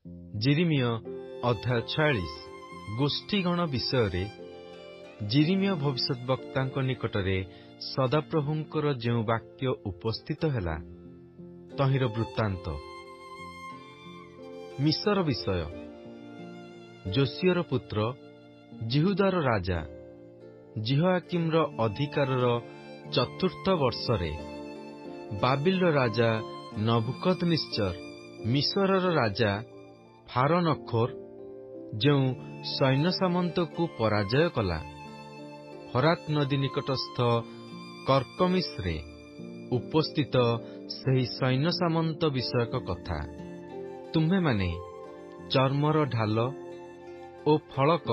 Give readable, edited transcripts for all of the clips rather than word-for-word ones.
जिरिमिय अध्याय 46 गोष्ठीगण विषय जिरिमिय भविष्यत वक्ता निकटरे सदाप्रभुंकर जो वाक्य उपस्थित हैला तहिर वृत्तांत। मिसर विषय जोसियर पुत्र जिहुदार राजा जिहोयाकिमर अधिकारर चतुर्थ वर्षरे बाबिल राजा नबुकदनेस्सर मिसरर राजा फारनखोर जो सैन्य सामंत को पराजय कला फरात नदी निकटस्थ कर्कमिस्रे उपस्थित सही सैन्य सामंत विषयक कथा। तुम्हे माने चर्मर ढाल ओ फलक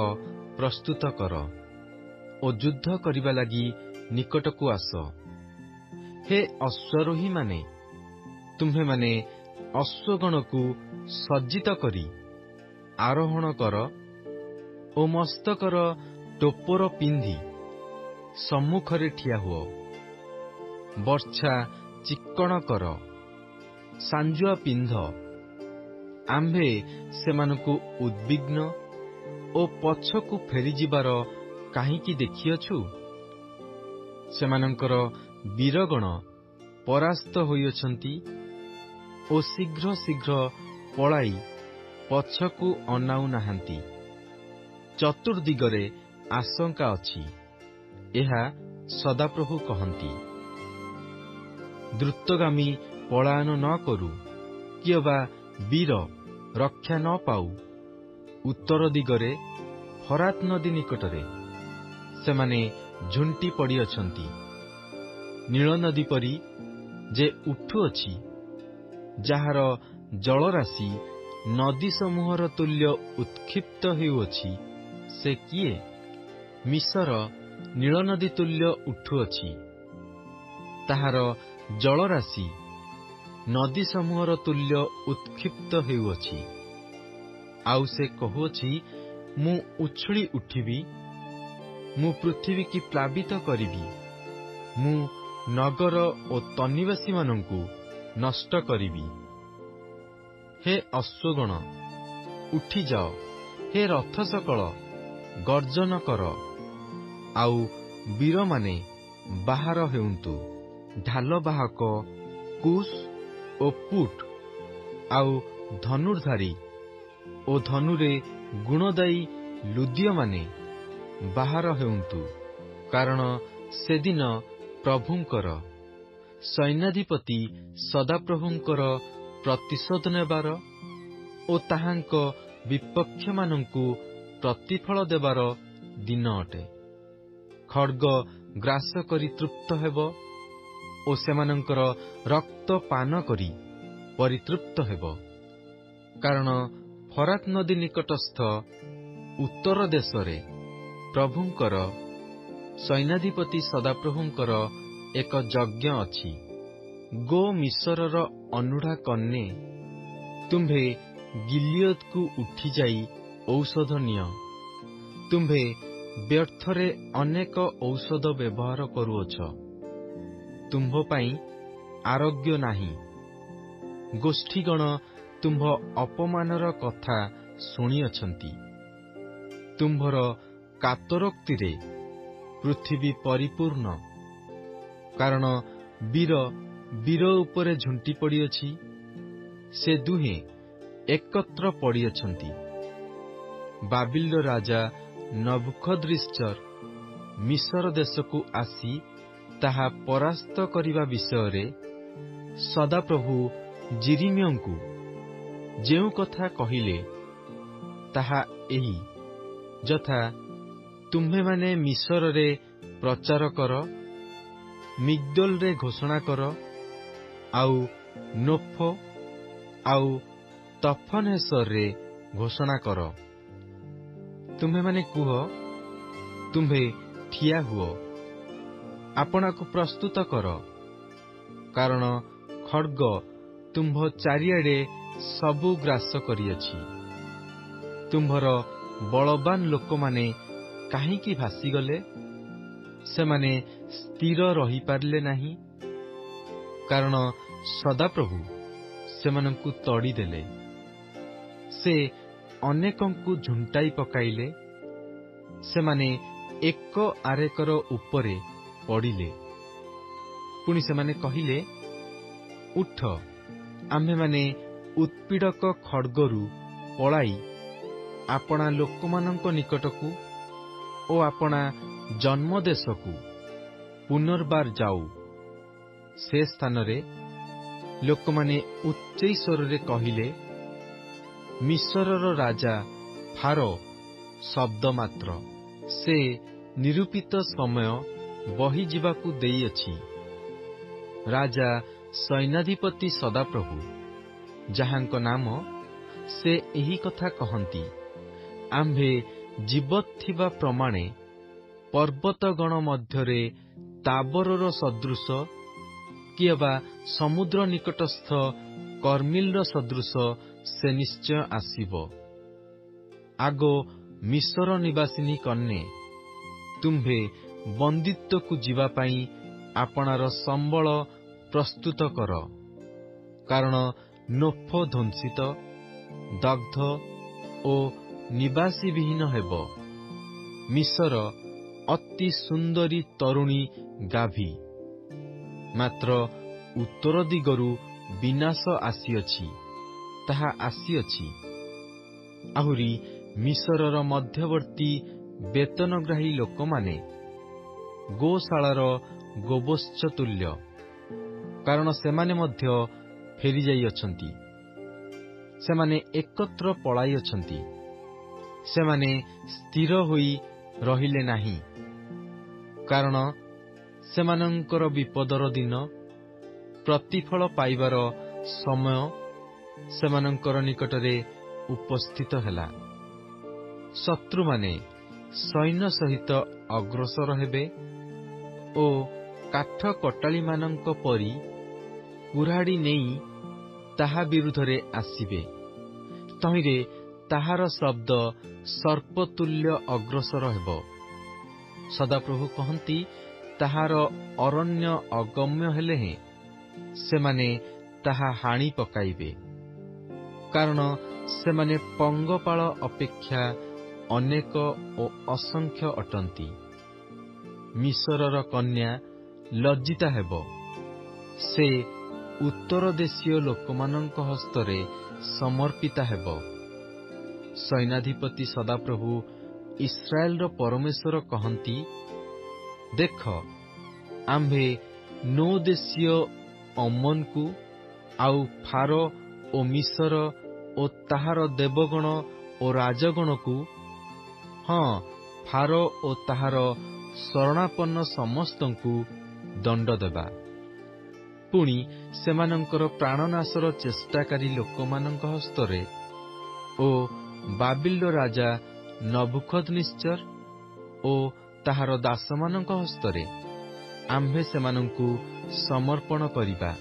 प्रस्तुत कर ओ युद्ध करिबा लगी निकट को आस। हे अश्वारोही माने तुम्हे माने अश्वगण को सज्जित करी आरोहण कर ओ मस्तकर टोपर पिंधि सम्मुखरे ठिया हुओ। वर्षा चिक्कण कर सांजुआ पिंध आम्भे सेमानकु उद्विग्न ओ पछकु फेरी जिबार काहींकी देखिअछु। सेमानंकर वीरगण परास्त होइअछंती ओ शीघ्र शीघ्र पलाई पछकु अनाउ नाहांती। चतुर्दिगरे आशंका अछि एहा सदाप्रभु कहंती। द्रुतगामी पलायन न करू कियबा वीर रक्षा न पाऊ। उत्तर दिगरे फरात नदी निकटरे सेमाने झुंटी पड़िअछंती। नील नदी परी जे उठुअछि जाहार जलराशि नदी समूहर तुल्य उत्क्षिप्त हेउअछि से किए? मिसर नील नदी तुल्य उठुअछि ताहार जलराशि नदी समूहर तुल्य उत्क्षिप्त हेउअछि। आउ से कहुअछि मु उछुली उठिबी मु पृथ्वी की प्लावित करिबी मु नगर ओ तनिवासी मानंकु नष्ट करिबी। हे अश्वगण उठी जाओ, हे रथ सकल गर्जन कर आउ वीर माने बाहर हेउंतु। ढाल बाहक कुश ओ पुट आउ धनुर्धारी ओ धनुरे गुणदायी लुदिय माने बाहर हेउंतु। कारण सेदिन प्रभुंकर सैन्याधिपति सदाप्रभुंकर प्रतिशोध नेबार ओ ताहांक विपक्ष मानंकु प्रतिफल देबार दिन अटे। खड्ग ग्रास करी तृप्त हेब ओ सेमानंकर रक्त पान करी परितृप्त हेब। कारण फरात नदी निकटस्थ उत्तर देशरे प्रभुंकर सैन्याधिपति सदाप्रभुंकर एक यज्ञ अछि। गो मिसरर अनुढ़ा कन्ये तुम्भे गिलियद को उठी जाई औषध निय। तुम्भे व्यर्थरे अनेक औषध व्यवहार करुअछ तुम्भ पाई आरोग्य नाही। गोष्ठीगण तुम्भ अपमानर कथा शुणिअछंती। तुम्भर कातरोक्तिरे पृथ्वी परिपूर्ण। कारण वीर वीर उपरे झुंटी पड़िअछि से दुहे एकत्र पड़िअछंती। बाबिल राजा नबुकदनेस्सर मिसर देशकु आसी ताहा परास्त करिबा विषय सदाप्रभु जिरिमियंकु जेउ कथा कहिले ताहा एही जथा तुम्हे माने मिसर रे प्रचार कर, मिग्दोल रे घोषणा कर आउ नोफो आउ तफनेसर रे घोषणा कर। तुम्हे माने कुह तुम्हे ठिया हुओ आपना को प्रस्तुत कर। कारण खड्ग तुम्भ चारिआडे सबु ग्रास करिअछि। तुम्भर बलवान लोक माने काहींकी भासीगले सेमाने स्थिर रही पारले नाही। कारण सदाप्रभु सेमानंकु तड़ी देले। ସେ ଅନେକଙ୍କୁ ଝୁଣ୍ଟାଇ ପକାଇଲେ। ସେମାନେ ଏକ ଆରେକର ଉପରେ ପଡ଼ିଲେ। ପୁଣି ସେମାନେ କହିଲେ, ଉଠ, ଆମ୍ଭେମାନେ ଉତ୍ପୀଡ଼କ ଖଡ୍ଗରୁ ପଳାଇ ଆପଣା ଲୋକମାନଙ୍କ ନିକଟକୁ ଓ ଆପଣା ଜନ୍ମଦେଶକୁ ପୁନର୍ବାର ଯାଉ। ସେ ସ୍ଥାନରେ ଲୋକମାନେ ଉଚ୍ଚଇ ସ୍ୱରରେ କହିଲେ, ମିଶରର ରାଜା ଫାରୋ ଶବ୍ଦ ମାତ୍ର, ସେ ନିରୂପିତ ସମୟ ବହିଯିବାକୁ ଦେଇଅଛି। ରାଜା ସୈନ୍ୟାଧିପତି ସଦାପ୍ରଭୁ, ଯାହାଙ୍କ ନାମ, ସେ ଏହି କଥା କହନ୍ତି, ଆମ୍ଭେ ଜୀବତ ଥିବା ପ୍ରମାଣେ ପର୍ବତଗଣ ମଧ୍ୟରେ ତାବରର ସଦୃଶ କିଏବା ସମୁଦ୍ର ନିକଟସ୍ଥ କର୍ମିଲ୍ର ସଦୃଶ ସେ ନିଶ୍ଚୟ ଆସିବ। ଆଗ ମିଶର ନିବାସିନୀ କନ୍ୟା, ତୁମ୍ଭେ ବନ୍ଦିତ୍ୱକୁ ଯିବା ପାଇଁ ଆପଣାର ସମ୍ବଳ ପ୍ରସ୍ତୁତ କର, କାରଣ ନୋଫ ଧ୍ୱଂସିତ, ଦଗ୍ଧ ଓ ନିବାସୀବିହୀନ ହେବ। ମିଶର ଅତି ସୁନ୍ଦରୀ ତରୁଣୀ ଗାଭୀ, ମାତ୍ର ଉତ୍ତର ଦିଗରୁ ବିନାଶ ଆସିଅଛି, ତାହା ଆସିଅଛି। ଆହୁରି ମିଶରର ମଧ୍ୟବର୍ତ୍ତୀ ବେତନଗ୍ରାହୀ ଲୋକମାନେ ଗୋଶାଳାର ଗୋବତ୍ସ ତୁଲ୍ୟ, କାରଣ ସେମାନେ ମଧ୍ୟ ଫେରିଯାଇଅଛନ୍ତି। ସେମାନେ ଏକତ୍ର ପଳାଇଅଛନ୍ତି, ସେମାନେ ସ୍ଥିର ହୋଇ ରହିଲେ ନାହିଁ, କାରଣ ସେମାନଙ୍କର ବିପଦର ଦିନ, ପ୍ରତିଫଳ ପାଇବାର ସମୟ ସେମାନଙ୍କର ନିକଟରେ ଉପସ୍ଥିତ ହେଲା। ଶତ୍ରୁମାନେ ସୈନ୍ୟ ସହିତ ଅଗ୍ରସର ହେବେ ଓ କାଠ କଟାଳିମାନଙ୍କ ପରି କୁରାଢ଼ୀ ନେଇ ତାହା ବିରୁଦ୍ଧରେ ଆସିବେ। ତହିଁରେ ତାହାର ଶବ୍ଦ ସର୍ପତୁଲ୍ୟ ଅଗ୍ରସର ହେବ। ସଦାପ୍ରଭୁ କହନ୍ତି, ତାହାର ଅରଣ୍ୟ ଅଗମ୍ୟ ହେଲେ ହେଁ ସେମାନେ ତାହା ହାଣି ପକାଇବେ, କାରଣ ସେମାନେ ପଙ୍ଗପାଳ ଅପେକ୍ଷା ଅନେକ ଓ ଅସଂଖ୍ୟ ଅଟନ୍ତି। ମିଶରର କନ୍ୟା ଲଜ୍ଜିତା ହେବ, ସେ ଉତ୍ତର ଦେଶୀୟ ଲୋକମାନଙ୍କ ହସ୍ତରେ ସମର୍ପିତା ହେବ। ସୈନ୍ୟାଧିପତି ସଦାପ୍ରଭୁ ଇସ୍ରାଏଲର ପରମେଶ୍ୱର କହନ୍ତି, ଦେଖ, ଆମ୍ଭେ ନୋ ଦେଶୀୟ ଅମୋନକୁ ଆଉ ଫାରୋ ଓ ମିଶର ଓ ତାହାର ଦେବଗଣ ଓ ରାଜଗଣକୁ, ହଁ, ଫାରୋ ଓ ତାହାର ଶରଣାପନ୍ନ ସମସ୍ତଙ୍କୁ ଦଣ୍ଡ ଦେବା। ପୁଣି ସେମାନଙ୍କର ପ୍ରାଣନାଶର ଚେଷ୍ଟାକାରୀ ଲୋକମାନଙ୍କ ହସ୍ତରେ ଓ ବାବିଲର ରାଜା ନବୁକଦନେସ୍ସର ଓ ତାହାର ଦାସମାନଙ୍କ ହସ୍ତରେ ଆମ୍ଭେ ସେମାନଙ୍କୁ ସମର୍ପଣ କରିବା।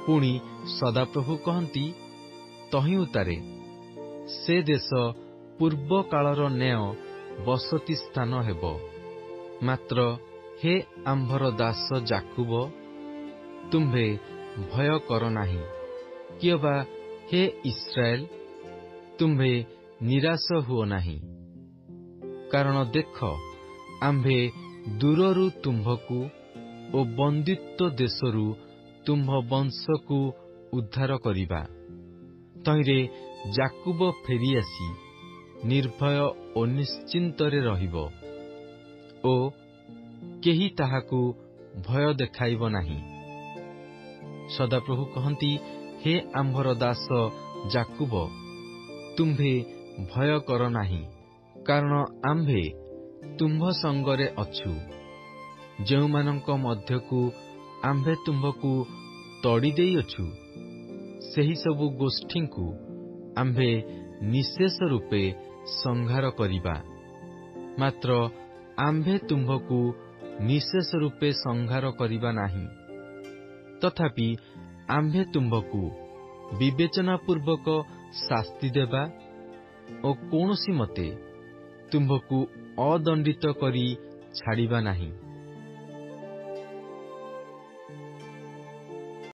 ପୁଣି ସଦାପ୍ରଭୁ କହନ୍ତି, ତହିଁ ଉତ୍ତାରେ ସେ ଦେଶ ପୂର୍ବ କାଳର ନ୍ୟାୟ ବସତି ସ୍ଥାନ ହେବ। ମାତ୍ର ହେ ଆମ୍ଭର ଦାସ ଯାକୁବ, ତୁମ୍ଭେ ଭୟ କର ନାହିଁ, କିଏବା ହେ ଇସ୍ରାଏଲ, ତୁମ୍ଭେ ନିରାଶ ହୁଅ ନାହିଁ। କାରଣ ଦେଖ, ଆମ୍ଭେ ଦୂରରୁ ତୁମ୍ଭକୁ ଓ ବନ୍ଦିତ୍ୱ ଦେଶରୁ ତୁମ୍ଭ ବଂଶକୁ ଉଦ୍ଧାର କରିବା। ତହିଁରେ ଯାକୁବ ଫେରିଆସି ନିର୍ଭୟ ଓ ନିଶ୍ଚିନ୍ତରେ ରହିବ ଓ କେହି ତାହାକୁ ଭୟ ଦେଖାଇବ ନାହିଁ। ସଦାପ୍ରଭୁ କହନ୍ତି, ହେ ଆମ୍ଭର ଦାସ ଯାକୁବ, ତୁମ୍ଭେ ଭୟ କର ନାହିଁ, କାରଣ ଆମ୍ଭେ ତୁମ୍ଭ ସଙ୍ଗରେ ଅଛୁ। ଯେଉଁମାନଙ୍କ ମଧ୍ୟକୁ ଆମ୍ଭେ ତୁମ୍ଭକୁ ତଡ଼ି ଦେଇଅଛୁ, ସେହି ସବୁ ଗୋଷ୍ଠୀଙ୍କୁ ଆମ୍ଭେ ନିଶେଷ ରୂପେ ସଂହାର କରିବା। ମାତ୍ର ଆମ୍ଭେ ତୁମ୍ଭକୁ ନିଶେଷ ରୂପେ ସଂହାର କରିବା ନାହିଁ। ତଥାପି ଆମ୍ଭେ ତୁମ୍ଭକୁ ବିବେଚନାପୂର୍ବକ ଶାସ୍ତି ଦେବା ଓ କୌଣସି ମତେ ତୁମ୍ଭକୁ ଅଦଣ୍ଡିତ କରି ଛାଡ଼ିବା ନାହିଁ।